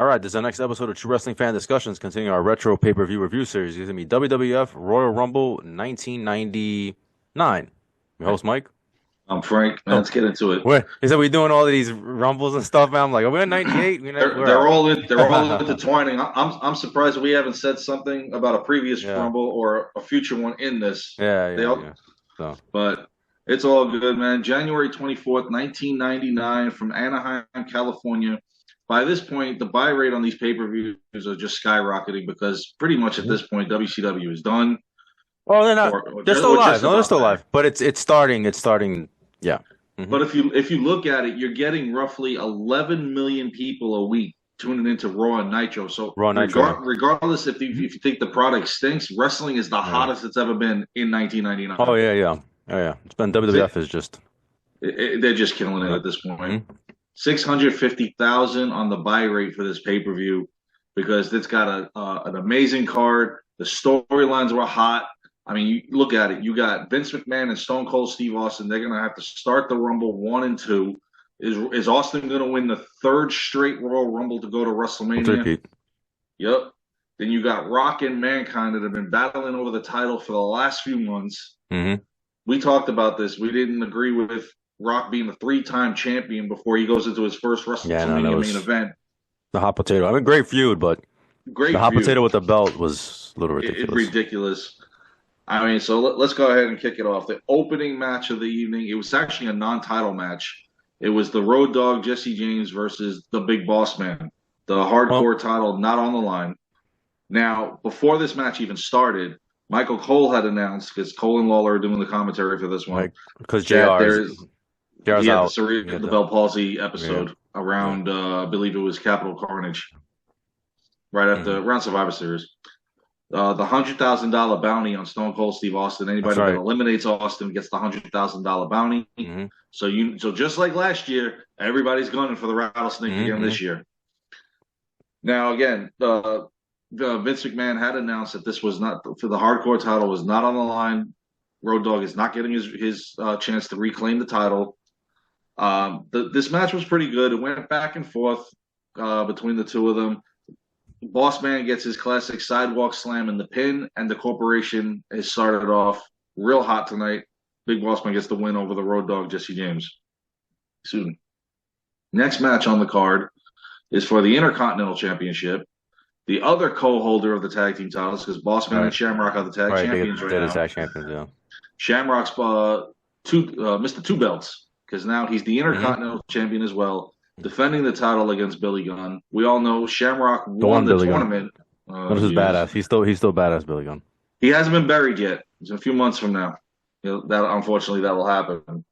All right, this is our next episode of True Wrestling Fan Discussions, continuing our retro pay-per-view review series. It's going to be WWF Royal Rumble 1999. Your host, Mike. I'm Frank. Man, Oh, let's get into it. wait. He said we doing all of these Rumbles and stuff, man. I'm like, are we in 98? Where They're are we? all they're all intertwining. I'm surprised we haven't said something about a previous Yeah, Rumble or a future one in this. yeah, They yeah, all, yeah. So, but it's all good, man. January 24th, 1999, from Anaheim, California. By this point, the buy rate on these pay-per-views are just skyrocketing because pretty much at Mhm. this point, WCW is done Well, they're not. or or They're just, still or alive. just No, they're about still back. alive. But it's starting. It's starting. Yeah. Hmm. But if you look at it, you're getting roughly 11 million people a week tuning into Raw and Nitro. So Raw Nitro. regardless Mhm. if you think the product stinks, wrestling is the Yeah. hottest it's ever been in Oh 1999. yeah, yeah. Oh yeah. It's been WWF is just. They're just killing it Yeah. at this point. Hmm. 650,000 on the buy rate for this pay per view because it's got an amazing card. The storylines were hot. I mean, you look at it. You got Vince McMahon and Stone Cold Steve Austin. They're going to have to start the Rumble 1 and 2. Is Austin going to win the third straight Royal Rumble to go to WrestleMania? Repeat. Yep. Then you got Rock and Mankind that have been battling over the title for the last few months. Hmm. We talked about this. We didn't agree with Rock being a three-time champion before he goes into his first Yeah, no, that WrestleMania main was event. the hot potato. I mean, great feud, but the Great hot feud. potato with the belt was a little It's ridiculous. ridiculous. I mean, so let's go ahead and kick it off. The opening match of the evening, it was actually a non-title match. It was the Road Dogg Jesse James versus the Big Boss Man. The Well, hardcore title not on the line. Now, before this match even started, Michael Cole had announced, because Cole and Lawler are doing the commentary for this one, like because that JR's he had the out. Yeah, cerebral palsy yeah, episode yeah. around, I believe it was Capital Carnage, right after Hmm. around Survivor Series. The $100,000 bounty on Stone Cold Steve Austin. That's Anybody that right. eliminates Austin gets the $100,000 bounty. Hmm. So just like last year, everybody's gunning for the rattlesnake again Hmm. this year. Now again, Vince McMahon had announced that this was not for the hardcore title was not on the line. Road Dogg is not getting his chance to reclaim the title. This match was pretty good. It went back and forth between the two of them. Boss Man gets his classic sidewalk slam in the pin, and the corporation has started off real hot tonight. Big Boss Man gets the win over the Road Dogg Jesse James. Excuse me. Next match on the card is for the Intercontinental Championship. The other co-holder of the tag team titles, because Boss Man and Right, Shamrock are the tag right. champions right They're the now. tag champions. Yeah. Shamrock's Mr. Two Belts, because now he's the Hmm. Intercontinental Champion as well, defending the title against Billy Gunn. We all know Shamrock The won one the Billy Gunn. tournament. What Oh, is his Jesus. badass? He's still badass, Billy Gunn. He hasn't been buried yet. It's a few months from now. That unfortunately that will happen.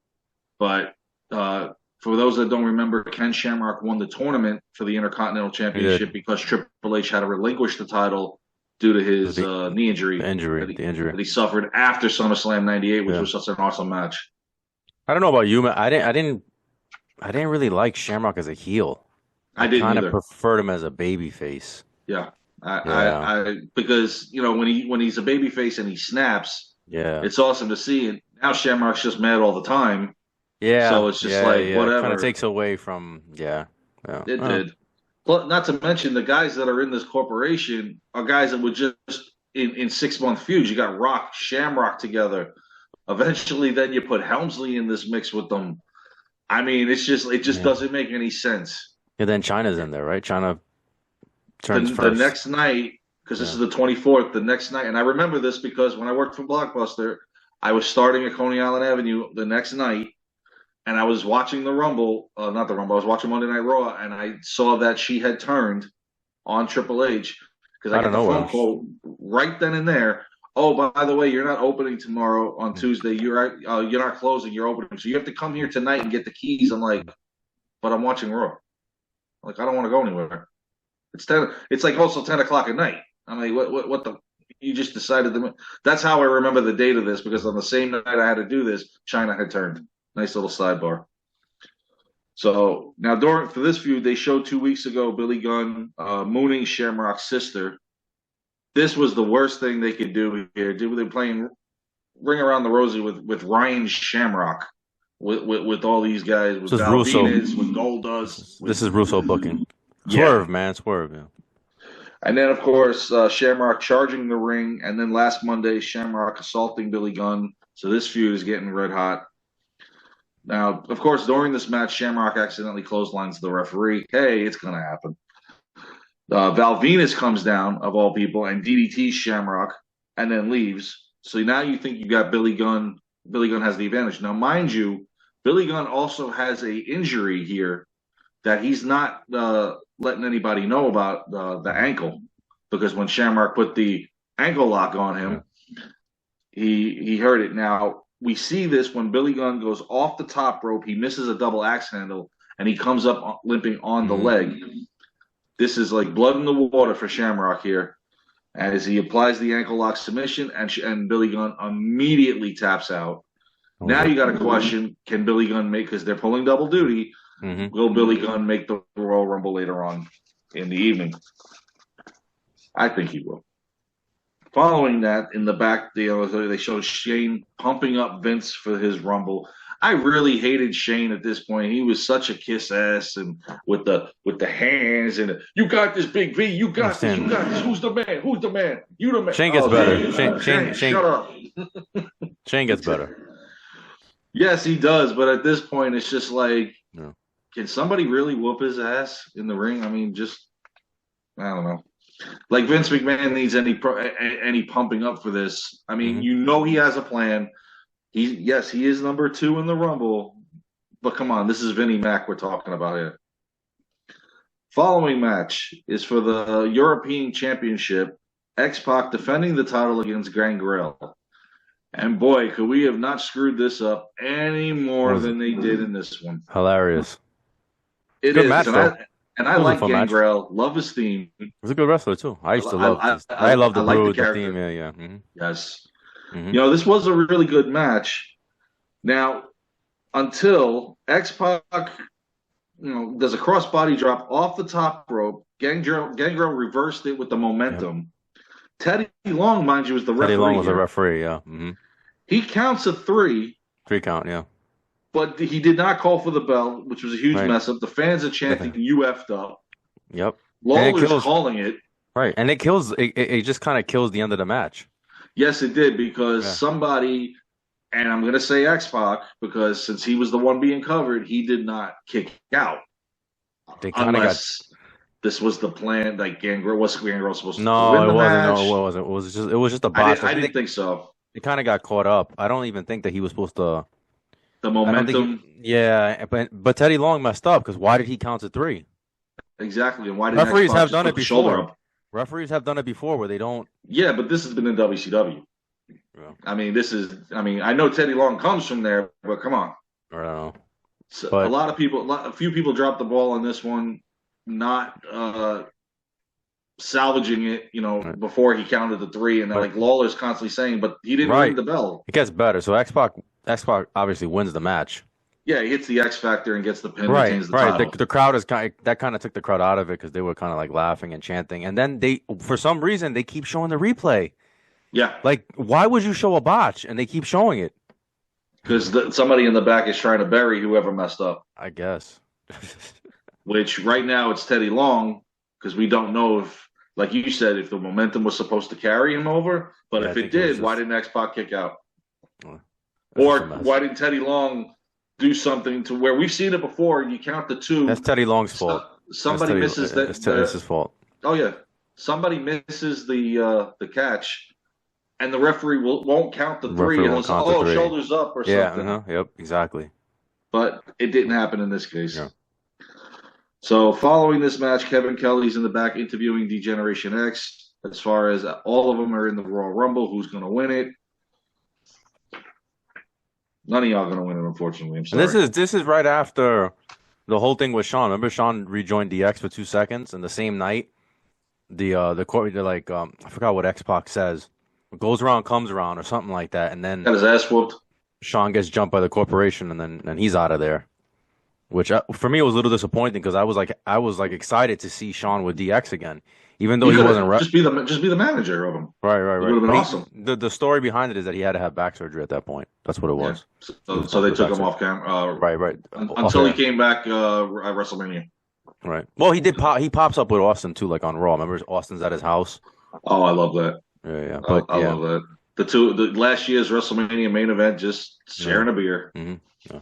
But for those that don't remember, Ken Shamrock won the tournament for the Intercontinental He did Championship because Triple H had to relinquish the title due to his the, knee the injury injury, the injury. that he suffered after SummerSlam '98, which Yeah. was such an awesome match. I don't know about you, man. I didn't really like Shamrock as a heel. I I didn't kind of either. preferred him as a baby face. Yeah, Yeah, because when he's a babyface and he snaps, yeah, it's awesome to see. And now Shamrock's just mad all the time, yeah, so it's just yeah, like yeah. Kind of whatever. takes away from yeah, yeah. It Oh, did. But not to mention the guys that are in this corporation are guys that were just in 6 month feuds. You got Rock, Shamrock together. Eventually, then you put Helmsley in this mix with them. I mean, it just yeah. doesn't make any sense. And then China's in there, right? China The turns the first. next night, because this Yeah. is the 24th, the next night, and I remember this because when I worked for Blockbuster, I was starting at Coney Island Avenue the next night, and I was watching the Rumble, not the Rumble, I was watching Monday Night Raw, and I saw that she had turned on Triple H because I I don't get the know. phone call right then and there. Oh, by the way, you're not opening tomorrow on Tuesday. You're not closing. You're opening, so you have to come here tonight and get the keys. I'm like, but I'm watching Raw. Like I don't want to go anywhere. It's 10. It's like also 10 o'clock at night. I'm like, what the? You just decided to. That's how I remember the date of this because on the same night I had to do this, China had turned. Nice little sidebar. So now during for this feud, they showed 2 weeks ago Billy Gunn mooning Shamrock's sister. This was the worst thing they could do here. They playing Ring Around the Rosie with Ryan Shamrock, with all these guys, with This is Russo. Valdez, with Goldust, This is Russo booking. Swerve, man, swerve. Yeah. And then, of course, Shamrock charging the ring. And then last Monday, Shamrock assaulting Billy Gunn. So this feud is getting red hot. Now, of course, during this match, Shamrock accidentally clotheslines the referee. Hey, it's going to happen. Val Venus comes down, of all people, and DDTs Shamrock and then leaves. So now you think you got Billy Gunn. Billy Gunn has the advantage. Now, mind you, Billy Gunn also has a injury here that he's not letting anybody know about, the ankle, because when Shamrock put the ankle lock on him, he hurt it. Now, we see this when Billy Gunn goes off the top rope. He misses a double axe handle, and he comes up limping on the leg. This is like blood in the water for Shamrock here, as he applies the ankle lock submission, and Billy Gunn immediately taps out. Now you got a question: can Billy Gunn make? Because they're pulling double duty. Will Billy Gunn make the Royal Rumble later on in the evening? I think he will. Following that, in the back, they show Shane pumping up Vince for his Rumble. I really hated Shane at this point. He was such a kiss ass, and with the hands, and you got this, Big V. You got this. You got this. Who's the man? Who's the man? You the man. Shane gets better. Shane, shut up. Shane gets better. Yes, he does. But at this point, it's just like, can somebody really whoop his ass in the ring? I mean, I don't know. Like Vince McMahon needs any pumping up for this. I mean, he has a plan. He is number 2 in the Rumble, but come on, this is Vinnie Mac we're talking about here. Following match is for the European Championship. X-Pac defending the title against Gangrel. And boy, could we have not screwed this up any more than they did in this one. Hilarious. It good is. Match, and I like Gangrel. Love his theme. He's a good wrestler too. I used to love. I love the Brood, the theme. Yeah. Yes. This was a really good match. Now, until X-Pac, does a crossbody drop off the top rope. Gangrel reversed it with the momentum. Teddy Long, mind you, was the referee. Teddy Long was a referee. Yeah. He counts a 3. 3 count. Yeah. But he did not call for the bell, which was a huge mess up. The fans are chanting, "You effed up." Yep. Lawler's calling it. Right, and it kills. It just kind of kills the end of the match. Yes, it did, because somebody, and I'm going to say X-Pac, because since he was the one being covered, he did not kick out. They kind of got. This was the plan. Like Gangrel supposed to win the match? No, it wasn't. It was just a botch. I didn't think so. It kind of got caught up. I don't even think that he was supposed to. The momentum. But Teddy Long messed up, because why did he count to 3? Exactly, and why did referees have done it before? Referees have done it before where they don't. Yeah, but this has been in WCW. Yeah. I mean, I know Teddy Long comes from there, but come on. I don't know. So a few people dropped the ball on this one, not salvaging it, before he counted the 3, and like Lawler's constantly saying, but he didn't ring the bell. It gets better. So X-Pac obviously wins the match. Yeah, he hits the X Factor and gets the pin. Retains the title. The crowd is kind of took the crowd out of it, because they were kind of like laughing and chanting, and then for some reason they keep showing the replay. Yeah, like why would you show a botch and they keep showing it? Because somebody in the back is trying to bury whoever messed up. I guess. Which right now it's Teddy Long, because we don't know if, like you said, if the momentum was supposed to carry him over. But if it did, why didn't X-Pac kick out? Or why didn't Teddy Long do something to where we've seen it before? You count the 2. That's Teddy Long's fault. Somebody misses that. It's his fault. Oh yeah, somebody misses the catch, and the referee won't count the 3. And shoulders up or something. Yeah. Yep. Exactly. But it didn't happen in this case. Yeah. So following this match, Kevin Kelly's in the back interviewing D-Generation X. As far as all of them are in the Royal Rumble, who's going to win it? None of y'all going to win it, unfortunately. I'm sorry. This is right after the whole thing with Shawn. Remember, Shawn rejoined DX for 2 seconds, and the same night, the court, they're like, I forgot what X-Pac says. Goes around, comes around, or something like that, and then got his ass whooped. Shawn gets jumped by the corporation, and then he's out of there. Which for me was a little disappointing, because I was like excited to see Shawn with DX again, even though he wasn't. Just be the manager of him. Right. It would have been awesome. The story behind it is that he had to have back surgery at that point. That's what it was. Yeah. So they took him off camera. Right. Until he came back at WrestleMania. Right. Well, he did pop. He pops up with Austin too, like on Raw. Remember, Austin's at his house. Oh, I love that. Yeah, yeah. But I yeah, love that. The last year's WrestleMania main event, just yeah. sharing a beer. Hmm. Yeah.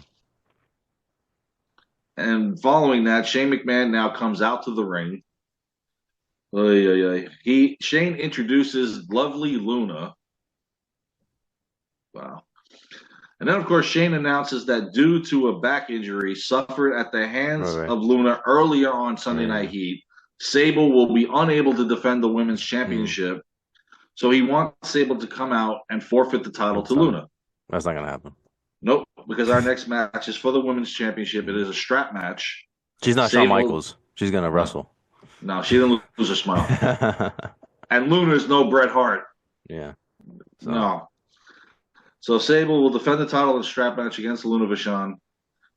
And following that, Shane McMahon now comes out to the ring. Oy, oy, oy. Shane introduces lovely Luna. Wow. And then, of course, Shane announces that due to a back injury suffered at the Right, hands right. of Luna earlier on Sunday Night Yeah. Heat, Sable will be unable to defend the women's Mm. championship. So he wants Sable to come out and forfeit the title to So Luna. that's not gonna happen. Nope, because our next match is for the women's championship. It is a strap match. She's not Shawn Sable, Michaels. She's gonna no, wrestle. no, she didn't lose her smile. And Luna's no Bret Hart. Yeah. So No. So Sable will defend the title in a strap match against Luna Vachon.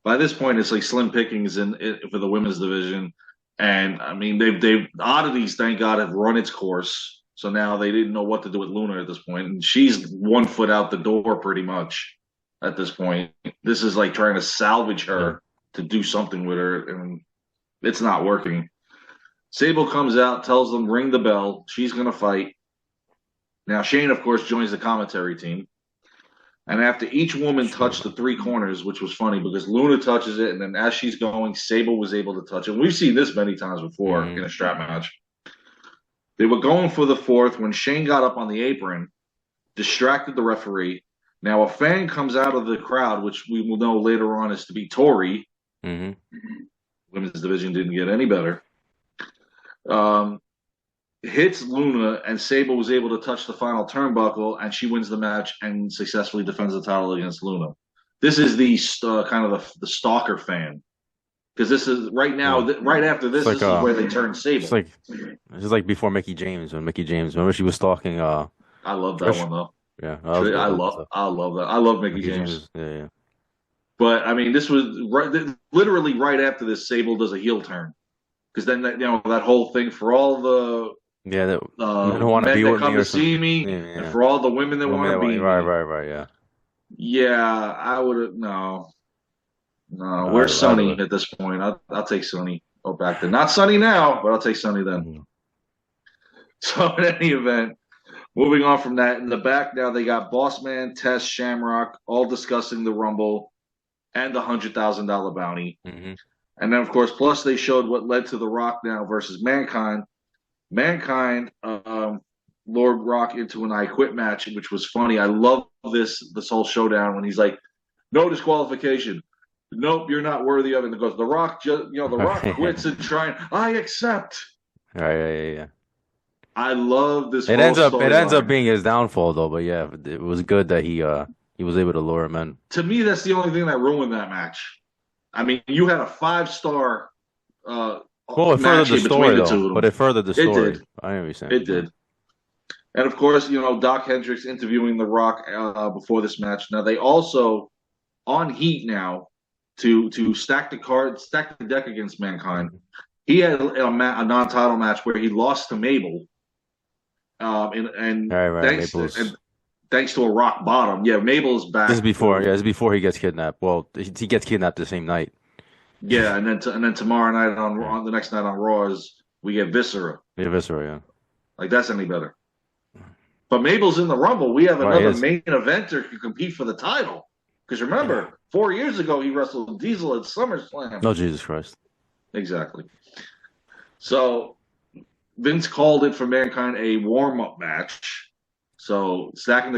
By this point, it's like slim pickings for the women's division. And I mean, they've oddities, thank God, have run its course. So now they didn't know what to do with Luna at this point, and she's 1 foot out the door pretty much at this point. This is like trying to salvage yeah. her to do something with her, and it's not working. Sable comes out, tells them ring the bell. She's gonna fight. Now Shane, of course, joins the commentary team. And after each woman touched the three corners, which was funny because Luna touches it, and then as she's going, Sable was able to touch it. We've seen this many times before in a strap match. They were going for the fourth when Shane got up on the apron, distracted the referee. Now a fan comes out of the crowd, which we will know later on is to be Tori. Mm-hmm. Women's division didn't get any better. Hits Luna, and Sable was able to touch the final turnbuckle, and she wins the match and successfully defends the title against Luna. This is the kind of the stalker fan, because this is right now, Yeah. right after this, It's like this is where they turn Sable. it's like before Mickey James when Mickey James. Remember she was stalking I love that Trish. one though. Yeah, that was good. I love that. I love Mickey James. Yeah, yeah. But I mean, this was literally right after this. Sable does a heel turn, because then that whole thing for all the Yeah, that men who want to men be that with come me to or something. see me, Yeah, and yeah. for all the women that Women want to be right, me. right, yeah. Yeah, I would have no. No, No, where's I'd Sonny at this point? I'll take Sonny. Oh, back then. Not Sonny now, but I'll take Sonny then. Mhm. So in any event, moving on from that, in the back now they got Bossman, Tess, Shamrock, all discussing the Rumble and the $100,000 bounty. Mhm. And then of course, plus they showed what led to The Rock now versus Mankind. Mankind lured Rock into an I Quit match, which was funny. I love this whole showdown when he's like, no disqualification. Nope, you're not worthy of it. And it goes, The Rock The Rock quits and trying. I accept. Right, yeah. I love this. It whole ends up storyline. being his downfall though, but yeah, it was good that he was able to lure him in. To me, that's the only thing that ruined that match. I mean, you had a 5-star Well, it furthered match the here between story the two of though, them. but it furthered the It story. did. I know what you're saying. It did. And of course, Doc Hendricks interviewing The Rock before this match. Now they also on Heat now to stack the deck against Mankind. He had a non-title match where he lost to Mabel, and Right, Maples. thanks to a rock bottom. Yeah, Mabel's back. This is before he gets kidnapped. Well, he gets kidnapped the same night. Yeah, and then tomorrow night on the next night on Raw we get Viscera. Yeah, Viscera, yeah. Like that's any better. But Mabel's in the Rumble. We have another Right, main eventer who compete for the title. Because remember, 4 years ago he wrestled Diesel at SummerSlam. No, Jesus Christ. Exactly. So Vince called it for Mankind a warm-up match. So stacking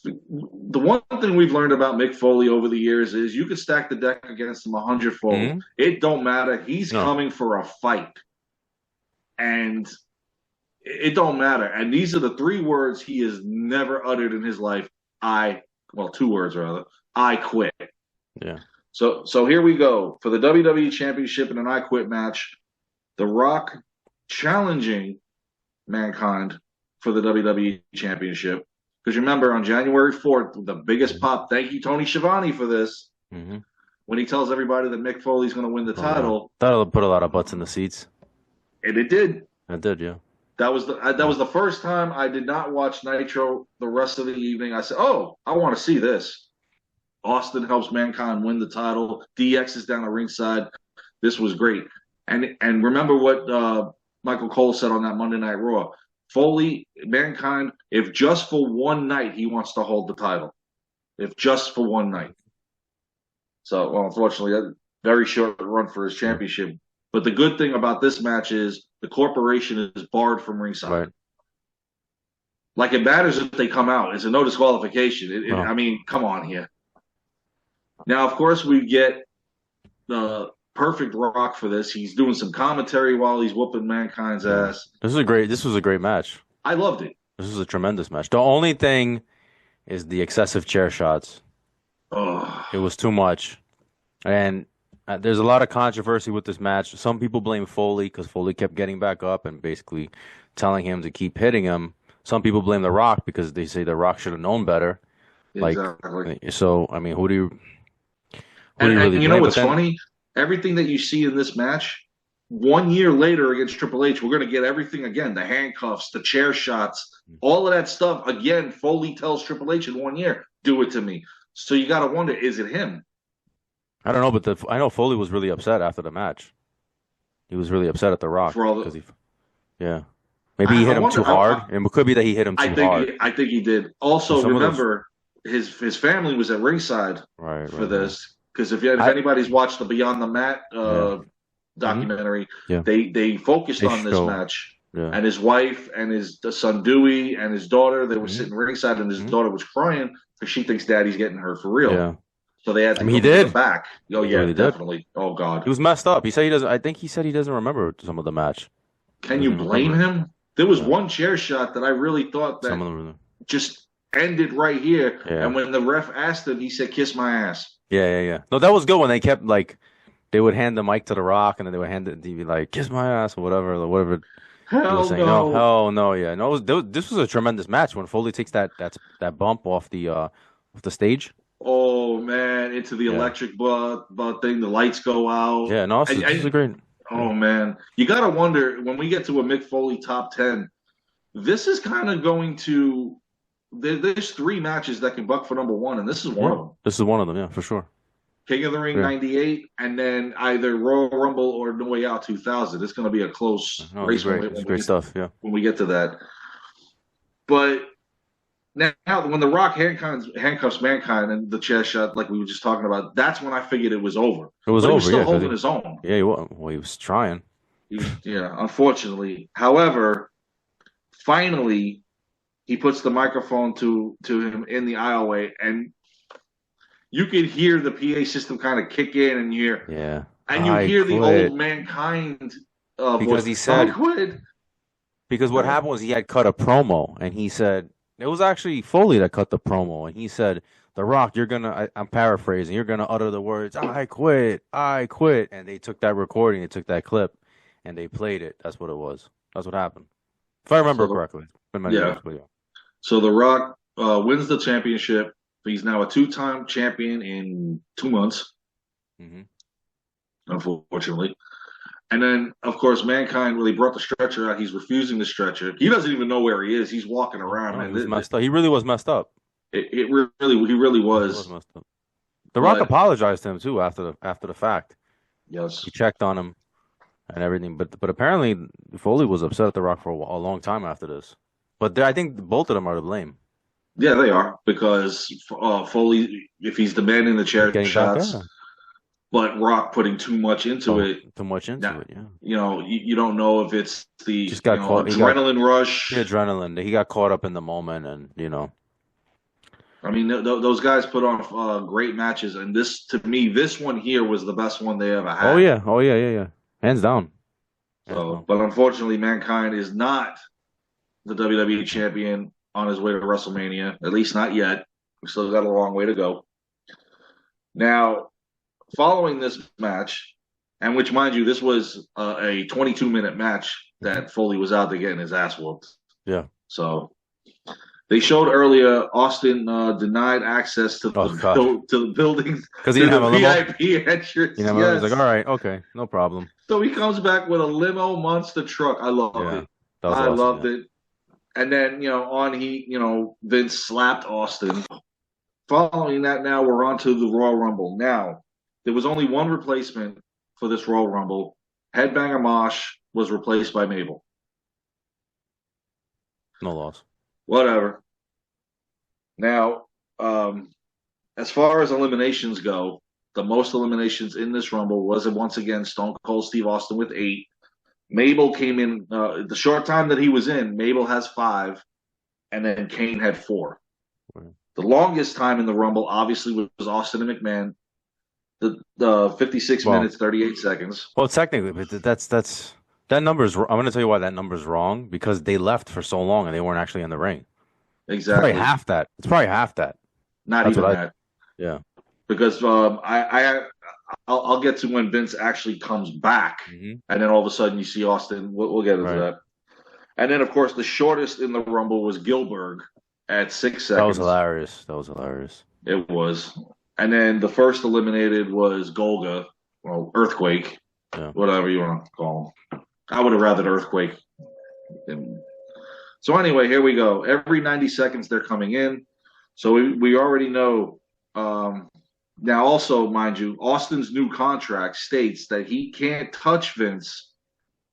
the one thing we've learned about Mick Foley over the years is you could stack the deck against him 100-fold. Mm-hmm. It don't matter. He's coming for a fight. And it don't matter. And these are the 3 words he has never uttered in his life. 2 words rather. I quit. Yeah. So here we go for the WWE Championship in an I Quit match. The Rock challenging Mankind for the WWE Championship. Because remember, on January 4th, the biggest pop, thank you, Tony Schiavone, for this, when he tells everybody that Mick Foley's going to win the title. That'll put a lot of butts in the seats. And it did. It did, yeah. That was the first time I did not watch Nitro the rest of the evening. I said, oh, I want to see this. Austin helps Mankind win the title. DX is down the ringside. This was great. And remember what Michael Cole said on that Monday Night Raw. Foley, Mankind, if just for one night he wants to hold the title, if just for one night. So, well, unfortunately, a very short run for his Yeah. championship. But the good thing about this match is the corporation is barred from ringside. Right. Like it matters if they come out. It's a no disqualification. No. I mean, come on here. Now, of course, we get the perfect Rock for this. He's doing some commentary while he's whooping Mankind's Yeah. ass. This was a great match. I loved it. This was a tremendous match. The only thing is the excessive chair shots. Oh, It was too much. And there's a lot of controversy with this match. Some people blame Foley because Foley kept getting back up and basically telling him to keep hitting him. Some people blame The Rock because they say The Rock should have known better. Like, exactly. so, I mean, who do you And really you know blame? what's funny? Everything that you see in this match, 1 year later against Triple H, we're going to get everything again. The handcuffs, the chair shots, all of that stuff. Again, Foley tells Triple H in 1 year, do it to me. So you got to wonder, is it him? I don't know, but I know Foley was really upset after the match. He was really upset at The Rock For all because the, yeah, maybe he hit him too hard. It could be that he hit him too hard. I think he did. Also, Some of those, remember, his family was at ringside right, for right. this. Because if anybody's watched the Beyond the Mat Yeah. documentary, Yeah. they focused They on this show- match. Yeah. And his wife and his son Dewey and his daughter, they were sitting ringside, and his daughter was crying because she thinks Daddy's getting hurt for real. Yeah. So they had to I mean, he come to did. the back. Oh He yeah, really did. definitely. Oh God, He was messed up. He said he doesn't. I think he said he doesn't remember some of the match. can you blame him? There was one chair shot that I really thought that Some of them. just ended right here. Yeah. And when the ref asked him, he said, "Kiss my ass." Yeah. No, that was good when they kept like they would hand the mic to The Rock and then they would hand it. He'd be like, "Kiss my ass" or whatever. He was Hell saying. no. Hell no, yeah, no. This was a tremendous match when Foley takes that bump off the stage. Oh man, into the electric butt thing. The lights go out. Yeah, no, this is a great. Oh man, you gotta wonder when we get to a Mick Foley top 10. This is kind of going to. There's 3 matches that can buck for number 1, and this is one of them. This is one of them, yeah, for sure. King of the Ring 98, and then either Royal Rumble or No Way Out 2000. It's going to be a close race. It's great stuff, yeah. When we get to that, but now when The Rock handcuffs Mankind and the chair shot, like we were just talking about, that's when I figured it was over. It was but over. He was still yeah, holding his own. Yeah, he was trying. Yeah, unfortunately. However, finally, he puts the microphone to him in the aisleway, and you could hear the PA system kind of kick in, and you hear the old Mankind because voice. He said, "I quit." Because what happened was he had cut a promo, and he said it was actually Foley that cut the promo, and he said, "The Rock, I'm paraphrasing, you're gonna utter the words, I quit," and they took that recording, they took that clip, and they played it. That's what it was. That's what happened, if I remember correctly. So The Rock wins the championship. He's now a 2-time champion in 2 months, unfortunately. And then, of course, Mankind, when he brought the stretcher out, he's refusing the stretcher. He doesn't even know where he is. He's walking around. He was messed up. He really was messed up. He really was. Messed up. The Rock apologized to him too after the fact. Yes, he checked on him and everything, but apparently Foley was upset at The Rock for a long time after this. But I think both of them are to blame. Yeah, they are, because Foley, if he's demanding the chair shots, but Rock putting too much into it. Too much into it, yeah. You know, you don't know if it's the adrenaline rush. The adrenaline. He got caught up in the moment, and I mean, those guys put on great matches, and to me, this one here was the best one they ever had. Oh yeah, hands down. But unfortunately, Mankind is not the WWE champion on his way to WrestleMania, at least not yet. We still got a long way to go. Now, following this match, and which, mind you, this was a 22-minute match that Foley was out there getting his ass whooped. Yeah. So they showed earlier Austin denied access to the buildings because he didn't have a VIP entrance. He's like, all right, okay, no problem. So he comes back with a limo monster truck. I loved it. I loved it. And then, Vince slapped Austin. Following that, now we're on to the Royal Rumble. Now, there was only one replacement for this Royal Rumble, Headbanger Mosh was replaced by Mabel. No loss. Whatever. Now, as far as eliminations go, the most eliminations in this Rumble was once again Stone Cold Steve Austin with 8. Mabel came in the short time that he was in. Mabel has 5, and then Kane had 4. Right. The longest time in the Rumble, obviously, was Austin and McMahon. The 56 Well, minutes, 38 seconds. well, technically, but that number's. I'm going to tell you why that number's wrong because they left for so long and they weren't actually in the ring. It's probably Exactly. half that. It's probably half that. Not That's even what I. that. Yeah. Because I'll get to when Vince actually comes back, Hmm. and then all of a sudden you see Austin. We'll get into Right. that. And then, of course, the shortest in the Rumble was Gilbert at 6 That was seconds. hilarious. That was hilarious. It was. And then the first eliminated was Golga, well, Earthquake, Yeah. whatever you want to call him. I would have rather Earthquake. So anyway, here we go. Every 90 seconds they're coming in. So we already know. Now, also, mind you, Austin's new contract states that he can't touch Vince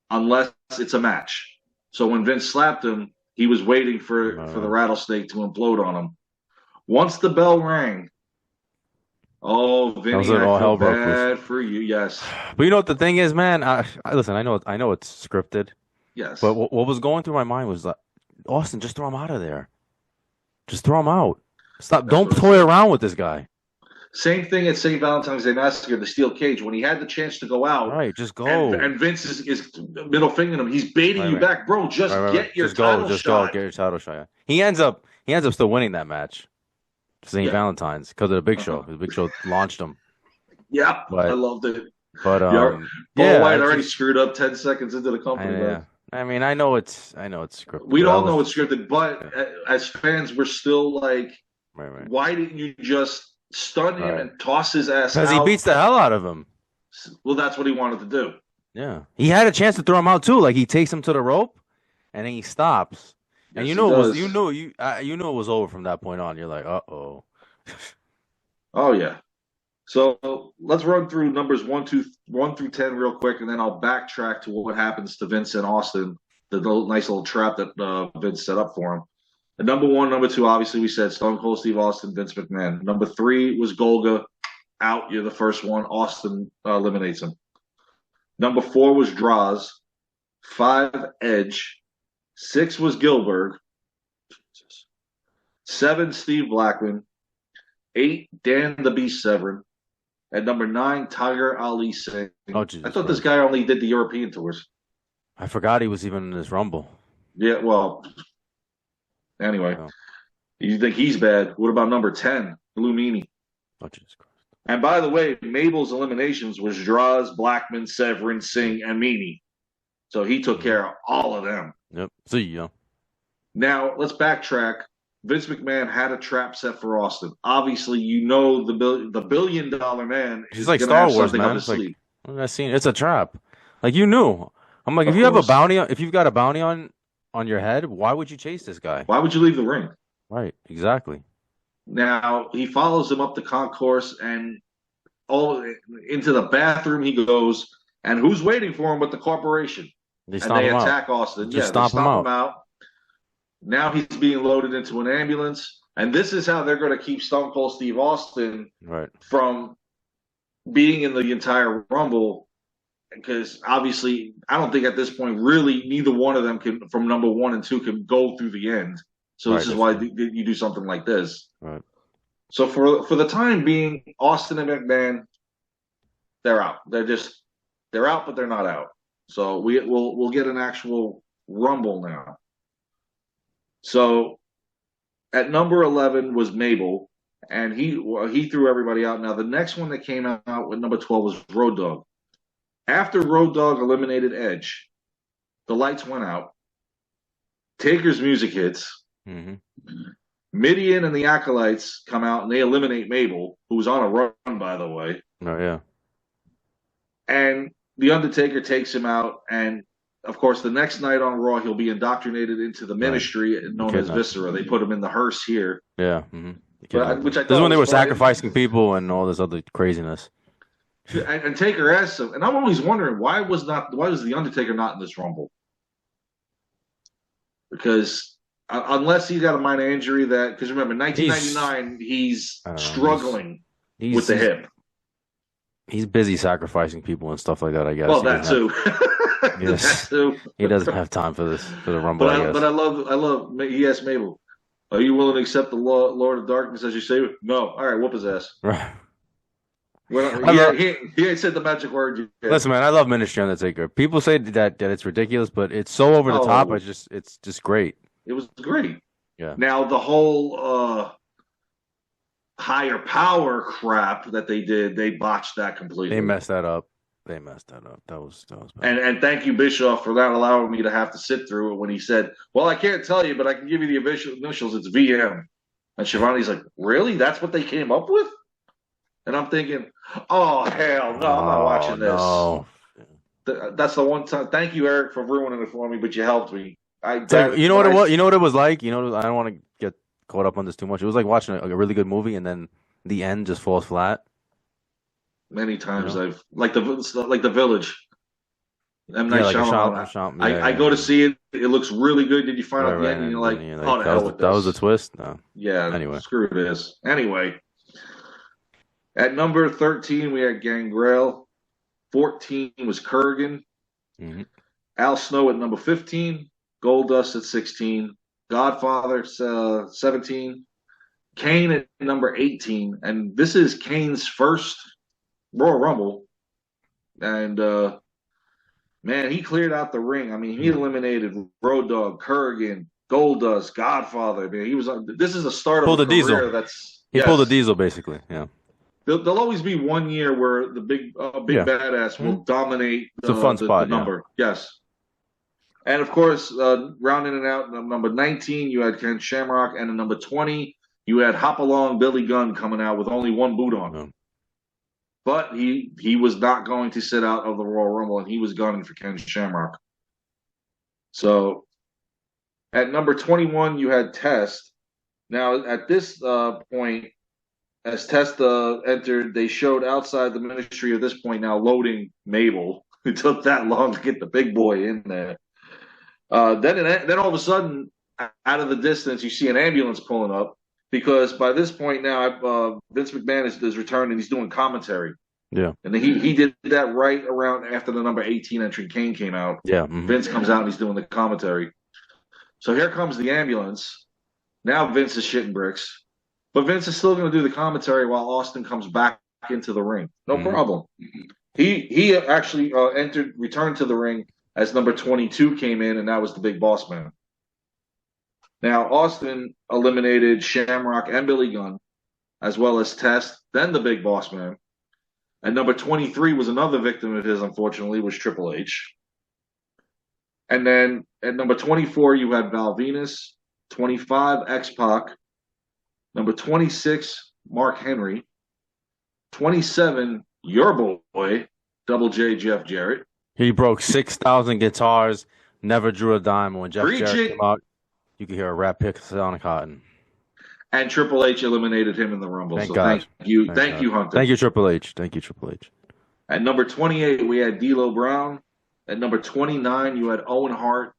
unless it's a match. So when Vince slapped him, he was waiting for the rattlesnake to implode on him. Once the bell rang, oh, That Vinny, was it. All I feel hell broke loose. bad for you. Yes, But you know what the thing is, man? Listen. I know it's scripted, yes. but what was going through my mind was like, Austin, just throw him out of there. Just throw him out. Stop. That's Don't what toy around with this guy. Same thing at St. Valentine's Day Massacre, the steel cage. When he had the chance to go out, Right. Just and, go. and Vince is middle fingering him, he's baiting Right. you Right. back, bro. Just Right. Right. Right. get your Just go. title Just shot. go. Get your title shot. Yeah. He ends up still winning that match. St. Yeah. Valentine's because of the Big Show. Uh-huh. The Big Show launched him. Yeah, I But loved it. but Paul yeah. White already screwed up 10 seconds into the company. Yeah. I mean, I know it's scripted. We But all know it's scripted, but yeah. as fans, we're still like, Right. why didn't you just stun him Right. and toss his ass Because he out? beats the hell out of him. Well, that's what he wanted to do. Yeah. He had a chance to throw him out too. Like he takes him to the rope, and then he stops. And Yes, you he knew it was does. you knew it was over from that point on. You're like, uh-oh. Oh yeah. So let's run through numbers 1 through 10 real quick, and then I'll backtrack to what happens to Vince and Austin. The nice little trap that Vince set up for him. And number 1, number 2, obviously we said Stone Cold Steve Austin, Vince McMahon. Number 3 was Golga, out. You're the first one. Austin eliminates him. Number 4 was Draws. 5, Edge. 6 was Gilbert. 7, Steve Blackman. 8, Dan the Beast Severn. At number 9, Tiger Ali Singh. Oh, Jesus I thought this Christ. guy only did the European tours. I forgot he was even in this Rumble. Yeah, well, anyway. Oh, You think he's bad? What about number 10, Blue Meanie? oh Jesus Christ. And by the way, Mabel's eliminations was Draws, Blackman, Severin, Singh, and Meanie. So he took care of all of them. Yep. See ya. Now, let's backtrack. Vince McMahon had a trap set for Austin. Obviously, you know the billion-dollar man He's is like going to Star have Wars, something up man. his It's like sleeve. I've seen it's a trap. Like you knew. I'm like, Of if you have a course. bounty, if you've got a bounty on your head, why would you chase this guy? Why would you leave the ring? Right. Exactly. Now, he follows him up the concourse and all into the bathroom he goes. And who's waiting for him but the corporation? They And stomp they him out. attack Austin. Just Yeah, stomp they him stomp him out. Now he's being loaded into an ambulance. And this is how they're going to keep Stone Cold Steve Austin Right. from being in the entire Rumble. Because obviously, I don't think at this point, really, neither one of them can, from number 1 and 2, can go through the end. So this Right, is why you do something like this. Right. So for the time being, Austin and McMahon, they're out. They're out, but they're not out. So we'll get an actual Rumble now. So at number 11 was Mabel, and he threw everybody out. Now the next one that came out with number 12 was Road Dogg. After Road Dogg eliminated Edge, the lights went out. Taker's music hits. Mm-hmm. Midian and the Acolytes come out and they eliminate Mabel, who was on a run, by the way. Oh yeah. And The Undertaker takes him out. And, of course, the next night on Raw, he'll be indoctrinated into the ministry known as Viscera. They put him in the hearse here. Yeah. Mm-hmm. Which I thought this is when they were was funny. sacrificing people and all this other craziness. and Taker asked him, and I'm always wondering why was the Undertaker not in this Rumble? Because unless he got a minor injury because remember He's 1999 he's I don't know. Struggling with He's the he's hip. he's busy sacrificing people and stuff like that. I guess Well, that too. That yes, too. he doesn't have time for the Rumble. I But guess. I love. He asked Mabel, "Are you willing to accept the Lord of Darkness as your savior?" No. All right, whoop his ass. Right. Well, I love. he ain't said the magic word yet. Listen, man, I love Ministry Undertaker. People say that it's ridiculous, but it's so over the top. Oh, It's just great. it was great. Yeah, Now the whole higher power crap that they did, they botched that completely. they messed that up. That was bad. And thank you, Bischoff, for not allowing me to have to sit through it when he said, "Well, I can't tell you, but I can give you the official initials. It's VM." And Shivani's like, "Really? That's what they came up with?" And I'm thinking, "Oh hell no, I'm not watching this." No. That's the one time. Thank you, Eric, for ruining it for me, but you helped me. You know what it was? You know what it was like? I don't want to get caught up on this too much. It was like watching a really good movie and then the end just falls flat. Many times You know? I've like the Village. M Night Yeah, like Shyamalan. I yeah, go to see it. It looks really good. Did you find out the end? And you're like, "Oh, the hell with this." that was a twist. No. Yeah, Anyway, screw this. Anyway, at number 13 we had Gangrel. 14 was Kurgan. hmm Al Snow at number 15. Goldust at 16. Godfather 17. Kane at number 18. And this is Kane's first Royal Rumble. And man, he cleared out the ring. I mean, he eliminated Road Dogg, Kurgan, Goldust, Godfather. Man, he was. This is the start of a career that's. He pulled a diesel basically. Yeah. There'll always be one year where the big badass will dominate It's a fun spot, the number. Yes. And of course, rounding it out, number 19, you had Ken Shamrock, and at number 20, you had Hopalong Billy Gunn coming out with only one boot on. Yeah. But he was not going to sit out of the Royal Rumble, and he was gunning for Ken Shamrock. So at number 21, you had Test. Now, at this point, as Test entered, they showed outside the ministry at this point now loading Mabel. It took that long to get the big boy in there. Then all of a sudden, out of the distance, you see an ambulance pulling up because by this point now, Vince McMahon is returned and he's doing commentary. Yeah. And he did that right around after the number 18 entry Kane came out. Yeah. Vince comes out and he's doing the commentary. So here comes the ambulance. Now Vince is shitting bricks. But Vince is still going to do the commentary while Austin comes back into the ring. No problem. He actually returned to the ring as number 22 came in, and that was the Big Boss Man. Now, Austin eliminated Shamrock and Billy Gunn, as well as Test, then the Big Boss Man. And number 23 was another victim of his, unfortunately, was Triple H. And then at number 24, you had Val Venus, 25, X-Pac, number 26, Mark Henry, 27, your boy, Double J, Jeff Jarrett. He broke 6,000 guitars, never drew a dime. When Jeff Preach Jarrett it. came out, you could hear a rap pick on a cotton. And Triple H eliminated him in the Rumble. Thank so God. thank you, Hunter. Thank you, Triple H. Thank you, Triple H. At number 28, we had D'Lo Brown. At number 29, you had Owen Hart.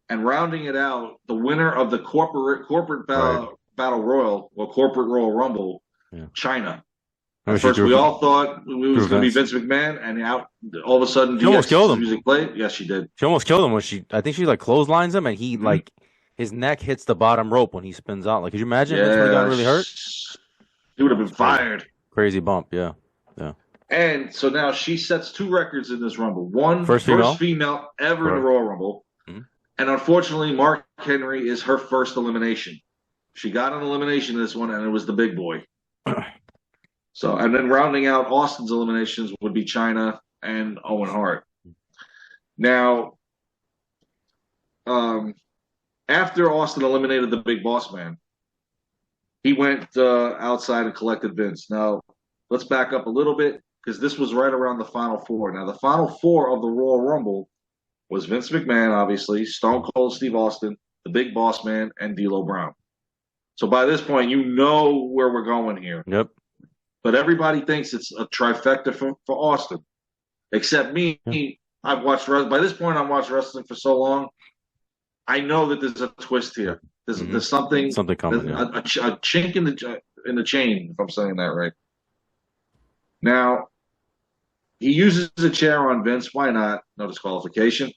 And rounding it out, the winner of the corporate battle royal, or corporate Royal Rumble, China. At first, we all thought it was going to be Vince McMahon, and all of a sudden, she almost killed him. Music played. Yes, she did. She almost killed him I think she like clotheslines him, and he like his neck hits the bottom rope when he spins out. Like, could you imagine if he got really hurt? He would have been fired. Crazy bump, yeah. And so now she sets 2 records in this Rumble. One, first female ever in the Royal Rumble. And unfortunately, Mark Henry is her first elimination. She got an elimination in this one, and it was the big boy. So, and then rounding out Austin's eliminations would be China and Owen Hart. Now, after Austin eliminated the Big Boss Man, he went outside and collected Vince. Now, let's back up a little bit because this was right around the Final Four. Now, the Final Four of the Royal Rumble was Vince McMahon, obviously, Stone Cold Steve Austin, the Big Boss Man, and D'Lo Brown. So by this point, you know where we're going here. Yep. but everybody thinks it's a trifecta for Austin, except me. Yeah. I've watched by this point. I've watched wrestling for so long. I know that there's a twist here. There's something, Something coming. Yeah. a chink in the chain. If I'm saying that right. Now he uses a chair on Vince. Why not? No disqualification.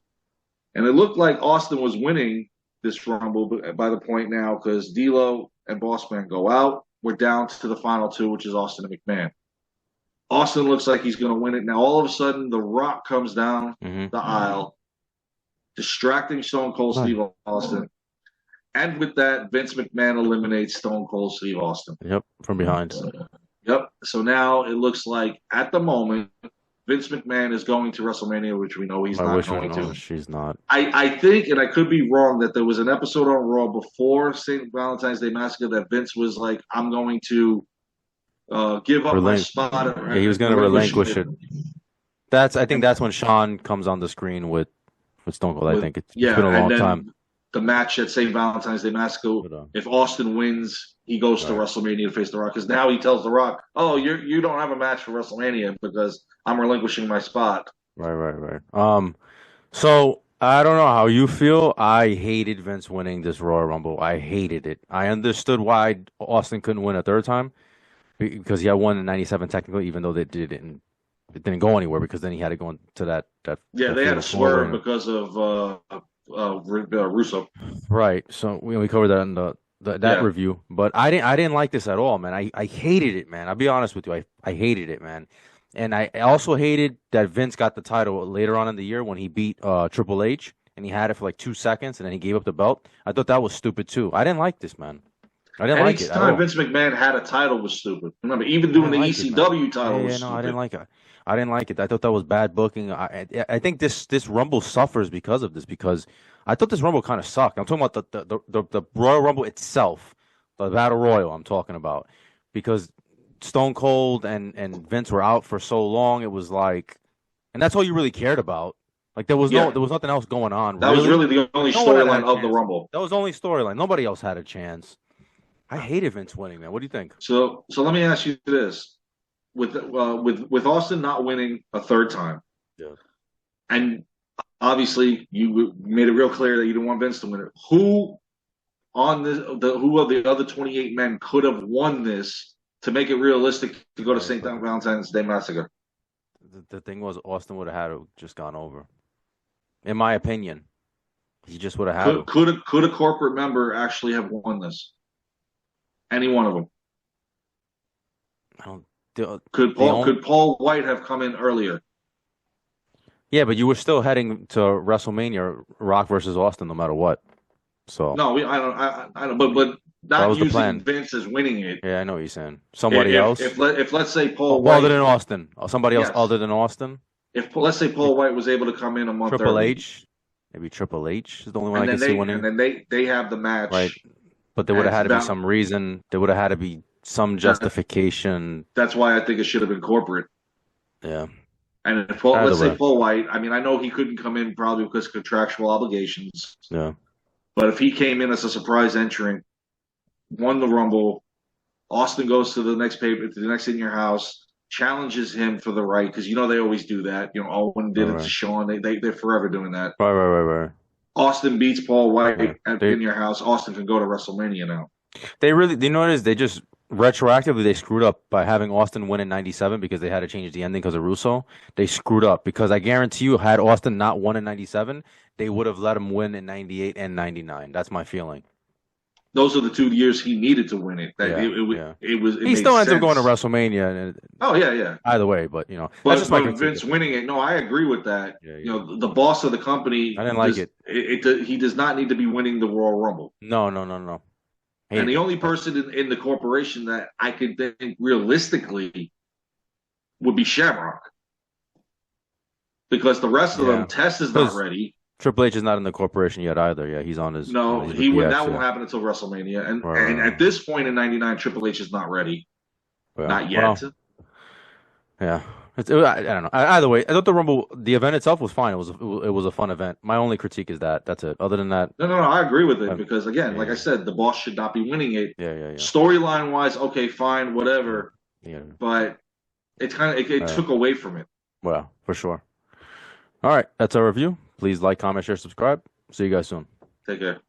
And it looked like Austin was winning this Rumble by the point now because D'Lo and Bossman go out. We're down to the final two, which is Austin and McMahon. Austin looks like he's going to win it. Now, all of a sudden, The Rock comes down the aisle, distracting Stone Cold Steve Austin. And with that, Vince McMahon eliminates Stone Cold Steve Austin. Yep, from behind. Yep. So now it looks like, at the moment, Vince McMahon is going to WrestleMania, which we know he's not going to. She's not. I think, and I could be wrong, that there was an episode on Raw before St. Valentine's Day Massacre that Vince was like, I'm going to give up my spot. Yeah, he was going to relinquish it. I think that's when Sean comes on the screen with Stone Cold. I think it's been a long time. The match at St. Valentine's Day Massacre, if Austin wins, he goes to WrestleMania to face The Rock. Because now he tells The Rock, "Oh, you don't have a match for WrestleMania because I'm relinquishing my spot." Right. So I don't know how you feel. I hated Vince winning this Royal Rumble. I hated it. I understood why Austin couldn't win a third time because he had won in '97 technically, even though it didn't go anywhere because then he had to go into that. Yeah, they had to swerve because of Russo. Right. So we covered that in that review, but I didn't like this at all, man. I hated it, man. I'll be honest with you. I hated it, man. And I also hated that Vince got the title later on in the year when he beat Triple H and he had it for like 2 seconds and then he gave up the belt. I thought that was stupid too. I didn't like this, man. I didn't like it. Anytime Vince McMahon had a title was stupid. Remember, even doing the ECW title was stupid. I didn't like it. I didn't like it. I thought that was bad booking. I think this Rumble suffers because of this because I thought this Rumble kind of sucked. I'm talking about the Royal Rumble itself, the Battle Royal I'm talking about, because Stone Cold and Vince were out for so long. It was like, and that's all you really cared about. Like there was nothing else going on. That was really the only storyline of the Rumble. That was the only storyline. Nobody else had a chance. I hated Vince winning, man. What do you think? So let me ask you this. With Austin not winning a third time, and obviously you made it real clear that you didn't want Vince to win it. Who of the other 28 men could have won this to make it realistic to go to St. Valentine's Day Massacre? The thing was, Austin would have had to just gone over. In my opinion, he just would have had. Could a corporate member actually have won this? Any one of them? I don't. Could Paul White have come in earlier? Yeah, but you were still heading to WrestleMania, Rock versus Austin, no matter what. So no, I don't. But not using Vince as winning it. Yeah, I know what you're saying. Somebody else. If let's say Paul White, other than Austin, somebody else other than Austin. If let's say Paul White was able to come in a month Triple early, H, maybe Triple H is the only one I can see winning. And then they have the match, right? But there would have had to be some reason. There would have had to be some justification. That's why I think it should have been corporate. Yeah. And if let's say Paul White, I mean, I know he couldn't come in probably because of contractual obligations. Yeah. But if he came in as a surprise entrant, won the Rumble, Austin goes to the next In Your House, challenges him for the right, because they always do that. Owen did it to Shawn. They're forever doing that. Right. Austin beats Paul White In Your House. Austin can go to WrestleMania now. They notice they just retroactively they screwed up by having Austin win in '97 because they had to change the ending because of Russo. They screwed up because I guarantee you, had Austin not won in '97, they would have let him win in '98 and '99. That's my feeling. Those are the 2 years he needed to win it. He still ends up going to WrestleMania. Yeah. Either way, but that's just like Vince winning it. No, I agree with that. Yeah. The boss of the company. I didn't like it. He does not need to be winning the Royal Rumble. No. And the only person in the corporation that I could think realistically would be Shamrock. Because the rest of them, Test is not ready. Triple H is not in the corporation yet either. Yeah, he's on his. No, he would. That won't happen until WrestleMania. And at this point in '99, Triple H is not ready. Not yet. Well, yeah. I don't know. Either way, I thought the Rumble, the event itself was fine. It was a fun event. My only critique is that. That's it. Other than that, no. I agree with it because again, like I said, the boss should not be winning it. Yeah. Storyline wise, okay, fine, whatever. Yeah. but it's kind of it Uh, took away from it. well, for sure. All right, that's our review. Please like, comment, share, subscribe. See you guys soon. Take care.